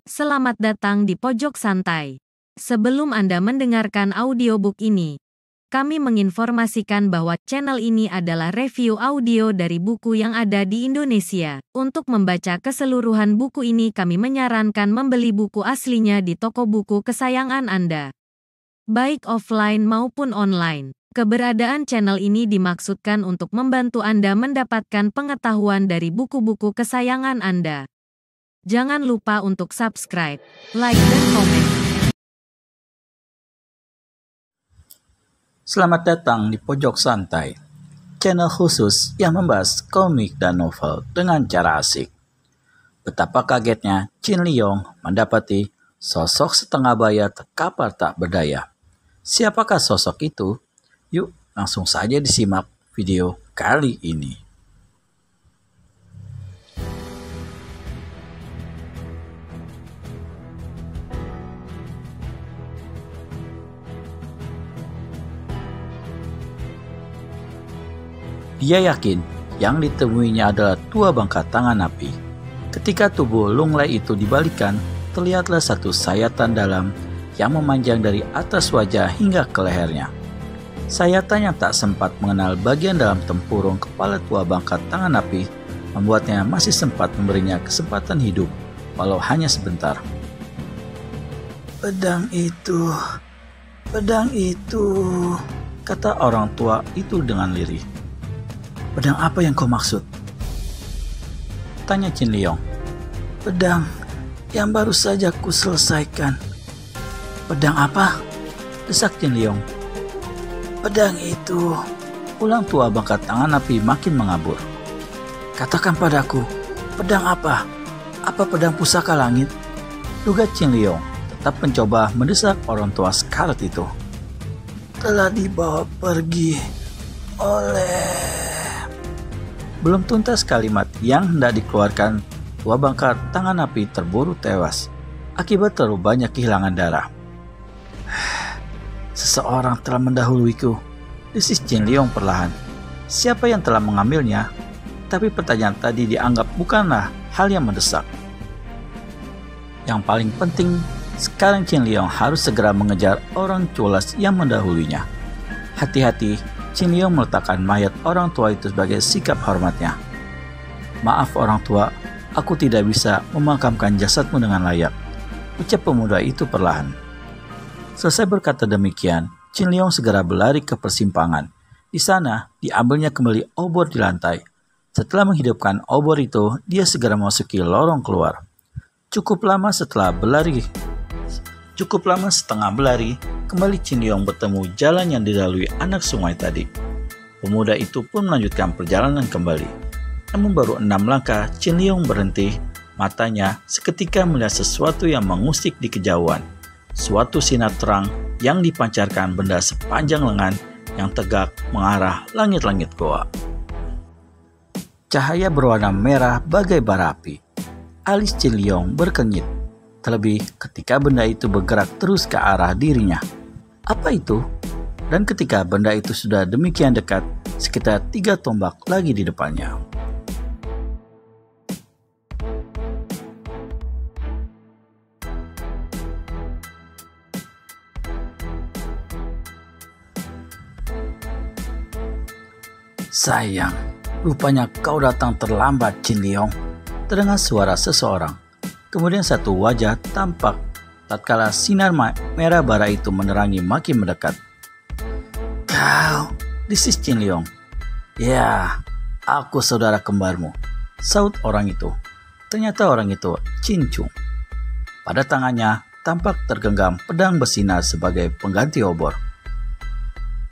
Selamat datang di Pojok Santai. Sebelum Anda mendengarkan audiobook ini, kami menginformasikan bahwa channel ini adalah review audio dari buku yang ada di Indonesia. Untuk membaca keseluruhan buku ini, kami menyarankan membeli buku aslinya di toko buku kesayangan Anda, baik offline maupun online. Keberadaan channel ini dimaksudkan untuk membantu Anda mendapatkan pengetahuan dari buku-buku kesayangan Anda. Jangan lupa untuk subscribe, like, dan komen. Selamat datang di Pojok Santai, channel khusus yang membahas komik dan novel dengan cara asik. Betapa kagetnya Jin Liong mendapati sosok setengah baya terkapar tak berdaya. Siapakah sosok itu? Yuk, langsung saja disimak video kali ini. Dia yakin yang ditemuinya adalah dua bangka tangan api. Ketika tubuh Lung Lei itu dibalikan, terlihatlah satu sayatan dalam yang memanjang dari atas wajah hingga ke lehernya. Sayatan yang tak sempat mengenal bagian dalam tempurung kepala tua bangka tangan api membuatnya masih sempat memberinya kesempatan hidup, walau hanya sebentar. Pedang itu, kata orang tua itu dengan lirih. Pedang apa yang kau maksud? Tanya Jin Liong. Pedang yang baru saja ku selesaikan. Pedang apa? Desak Jin Liong. Pedang itu, ulang tua bangka tangan api makin mengabur. Katakan padaku, pedang apa? Apa pedang pusaka langit? Duga Jin Liong tetap mencoba mendesak orang tua Scarlet itu. Telah dibawa pergi oleh... Belum tuntas kalimat yang hendak dikeluarkan, tua bangka tangan api terburu tewas akibat terlalu banyak kehilangan darah. Seseorang telah mendahuluiku, desis Jin Liong perlahan. Siapa yang telah mengambilnya? Tapi pertanyaan tadi dianggap bukanlah hal yang mendesak. Yang paling penting, sekarang Jin Liong harus segera mengejar orang culas yang mendahulunya. Hati-hati, Jin Liong meletakkan mayat orang tua itu sebagai sikap hormatnya. Maaf orang tua, aku tidak bisa memakamkan jasadmu dengan layak, ucap pemuda itu perlahan. Selesai berkata demikian, Jin Liong segera berlari ke persimpangan. Di sana, diambilnya kembali obor di lantai. Setelah menghidupkan obor itu, dia segera memasuki lorong keluar. Cukup lama setengah berlari, kembali Jin Liong bertemu jalan yang dilalui anak sungai tadi. Pemuda itu pun melanjutkan perjalanan kembali. Namun baru 6 langkah, Jin Liong berhenti. Matanya seketika melihat sesuatu yang mengusik di kejauhan. Suatu sinar terang yang dipancarkan benda sepanjang lengan yang tegak mengarah langit-langit goa. Cahaya berwarna merah bagai bara api. Alis Jin Liong berkenyit, terlebih ketika benda itu bergerak terus ke arah dirinya. Apa itu? Dan ketika benda itu sudah demikian dekat, sekitar 3 tombak lagi di depannya. Sayang, rupanya kau datang terlambat, Jin Liong. Terdengar suara seseorang. Kemudian satu wajah tampak tatkala sinar merah bara itu menerangi makin mendekat. Kau, desis Jin Liong. Ya, aku saudara kembarmu, saut orang itu. Ternyata orang itu Jin Chung. Pada tangannya tampak tergenggam pedang bersinar sebagai pengganti obor.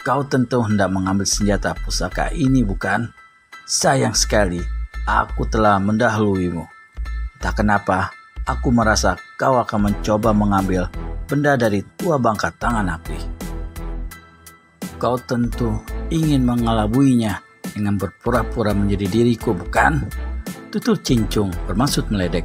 Kau tentu hendak mengambil senjata pusaka ini, bukan? Sayang sekali, aku telah mendahuluimu. Entah kenapa, aku merasa kau akan mencoba mengambil benda dari tua bangka tangan api. Kau tentu ingin mengelabuinya dengan berpura-pura menjadi diriku, bukan? Tutur Jin Chung bermaksud meledek.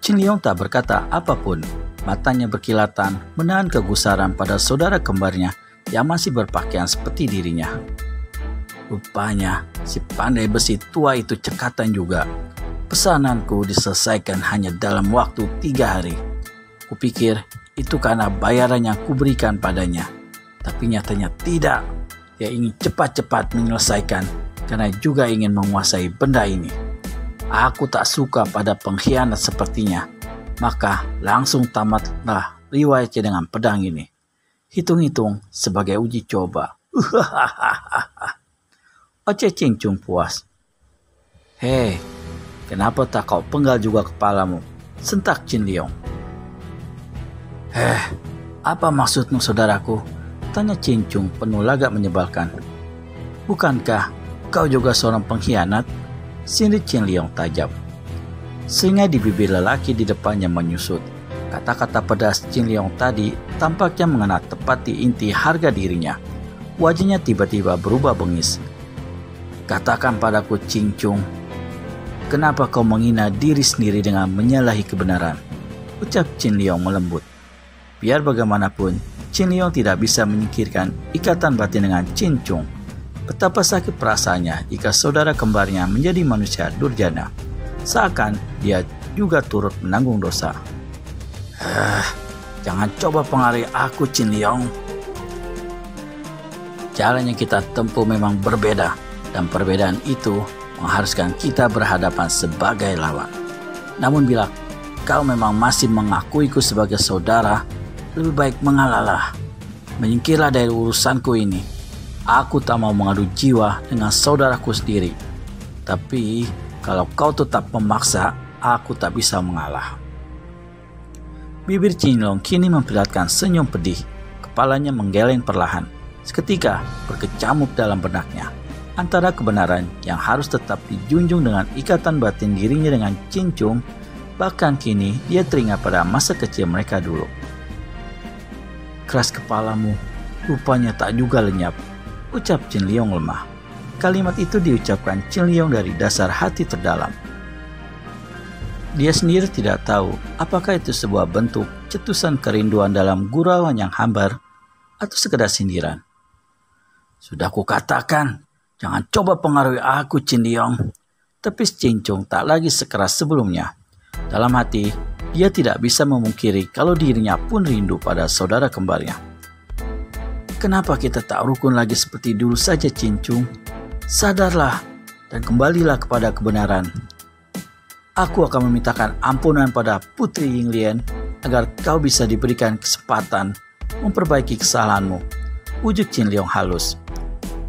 Jin Liong tak berkata apapun. Matanya berkilatan menahan kegusaran pada saudara kembarnya yang masih berpakaian seperti dirinya. Rupanya si pandai besi tua itu cekatan juga. Pesananku diselesaikan hanya dalam waktu 3 hari. Kupikir itu karena bayaran yang kuberikan padanya. Tapi nyatanya tidak. Dia ingin cepat-cepat menyelesaikan karena juga ingin menguasai benda ini. Aku tak suka pada pengkhianat sepertinya. Maka langsung tamatlah riwayatnya dengan pedang ini. Hitung-hitung sebagai uji coba. Oceh Cincung puas. Hei, kenapa tak kau penggal juga kepalamu? Sentak Chin Liong. Apa maksudmu saudaraku? Tanya Cincung penuh lagak menyebalkan. Bukankah kau juga seorang pengkhianat? Sindir Chin Liong tajam. Sehingga di bibir lelaki di depannya menyusut. Kata-kata pedas Chin Liong tadi tampaknya mengena tepat di inti harga dirinya. Wajahnya tiba-tiba berubah bengis. Katakan padaku Cincung, kenapa kau menghina diri sendiri dengan menyalahi kebenaran? Ucap Chin Liong melembut. Biar bagaimanapun, Chin Liong tidak bisa menyingkirkan ikatan batin dengan Cincung. Betapa sakit perasaannya jika saudara kembarnya menjadi manusia durjana. Seakan dia juga turut menanggung dosa. Jangan coba pengaruhi aku Chin Liong. Jalan yang kita tempuh memang berbeda. Dan perbedaan itu mengharuskan kita berhadapan sebagai lawan. Namun bila kau memang masih mengakuiku sebagai saudara, lebih baik mengalahlah. Menyingkirlah dari urusanku ini. Aku tak mau mengadu jiwa dengan saudaraku sendiri. Tapi kalau kau tetap memaksa, aku tak bisa mengalah. Bibir Chin Liong kini memperlihatkan senyum pedih. Kepalanya menggeleng perlahan. Seketika berkecamuk dalam benaknya. Antara kebenaran yang harus tetap dijunjung dengan ikatan batin dirinya dengan Cincung, bahkan kini dia teringat pada masa kecil mereka dulu. Keras kepalamu, rupanya tak juga lenyap, ucap Chin Liong lemah. Kalimat itu diucapkan Chin Liong dari dasar hati terdalam. Dia sendiri tidak tahu apakah itu sebuah bentuk cetusan kerinduan dalam gurauan yang hambar atau sekedar sindiran. Sudah kukatakan, jangan coba pengaruhi aku Chin Liong. Tepis Cincung tak lagi sekeras sebelumnya. Dalam hati, dia tidak bisa memungkiri kalau dirinya pun rindu pada saudara kembarnya. Kenapa kita tak rukun lagi seperti dulu saja Cincung? Sadarlah dan kembalilah kepada kebenaran. Aku akan memintakan ampunan pada Putri Yinglian agar kau bisa diberikan kesempatan memperbaiki kesalahanmu. Ujuk Chin Liong halus.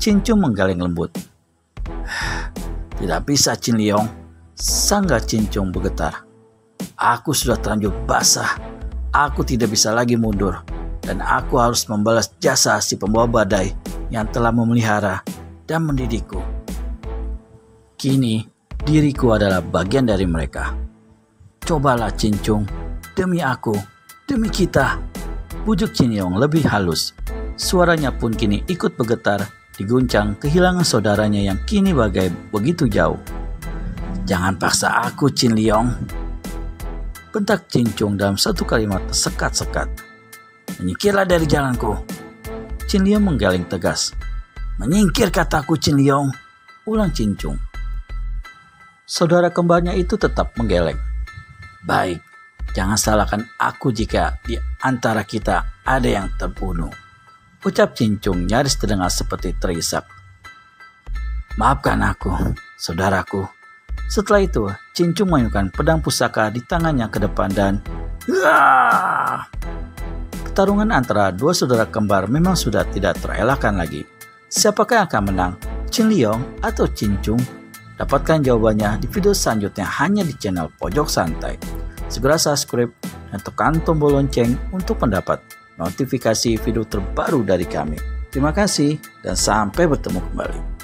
Cincung menggeleng lembut. Tidak bisa Chin Liong, sanggah Cincung bergetar. Aku sudah terlanjur basah. Aku tidak bisa lagi mundur. Dan aku harus membalas jasa si pembawa badai yang telah memelihara dan mendidikku. Kini diriku adalah bagian dari mereka. Cobalah Cincung, demi aku, demi kita. Bujuk Chin Liong lebih halus. Suaranya pun kini ikut bergetar, diguncang kehilangan saudaranya yang kini bagai begitu jauh. Jangan paksa aku Chin Liong, bentak Cincung dalam satu kalimat tersekat-sekat. Menyingkirlah dari jalanku. Chin Liong menggeleng tegas. Menyingkir kataku Chin Liong, ulang Cincung. Saudara kembarnya itu tetap menggeleng. Baik, jangan salahkan aku jika di antara kita ada yang terbunuh, ucap Cincung nyaris terdengar seperti terisak. Maafkan aku, saudaraku. Setelah itu, Cincung mengayunkan pedang pusaka di tangannya ke depan dan pertarungan antara dua saudara kembar memang sudah tidak terelakkan lagi. Siapakah yang akan menang, Chin Liong atau Cincung? Dapatkan jawabannya di video selanjutnya hanya di channel Pojok Santai. Segera subscribe dan tekan tombol lonceng untuk mendapat notifikasi video terbaru dari kami. Terima kasih dan sampai bertemu kembali.